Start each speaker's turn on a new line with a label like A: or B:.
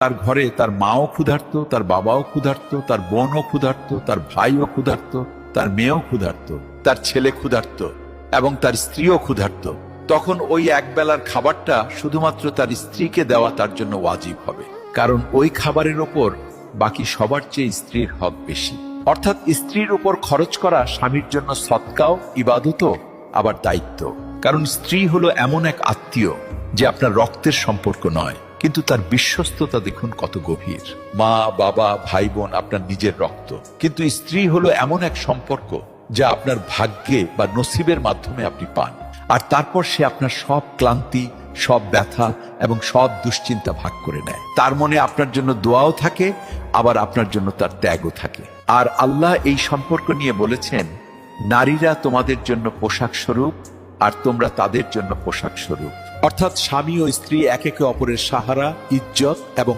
A: তার ঘরে তার মাও ক্ষুধার্ত, তার বাবাও ক্ষুধার্ত, তার বোনও ক্ষুধার্ত, তার ভাইও ক্ষুধার্ত, তার মেয়েও ক্ষুধার্ত, তার ছেলে ক্ষুধার্ত এবং তার স্ত্রীও ক্ষুধার্ত, তখন ওই একবেলার খাবারটা শুধুমাত্র তার স্ত্রীকে দেওয়া তার জন্য ওয়াজিব হবে। কারণ ওই খাবারের ওপর বাকি সবার চেয়ে স্ত্রীর হক বেশি। অর্থাৎ স্ত্রীর উপর খরচ করা স্বামীর জন্য সদকাও, ইবাদতও, আবার দায়িত্ব। কারণ স্ত্রী হলো এমন এক আত্মীয় যে আপনার রক্তের সম্পর্ক নয়, কিন্তু তার বিশ্বস্ততা দেখুন কত গভীর। মা, বাবা, ভাই বোন আপনার নিজের রক্ত, কিন্তু স্ত্রী হলো এমন এক সম্পর্ক যা আপনার ভাগ্যে বা নসিবের মাধ্যমে আপনি পান। আর তারপর সে আপনার সব ক্লান্তি, সব ব্যথা এবং সব দুশ্চিন্তা ভাগ করে নেয়। তার মনে আপনার জন্য দোয়াও থাকে, আবার আপনার জন্য তার ত্যাগও থাকে। আর আল্লাহ এই সম্পর্ক নিয়ে বলেছেন, নারীরা তোমাদের জন্য পোশাক স্বরূপ আর তোমরা তাদের জন্য পোশাক স্বরূপ। অর্থাৎ স্বামী ও স্ত্রী একে অপরের সাহারা, ইজ্জত এবং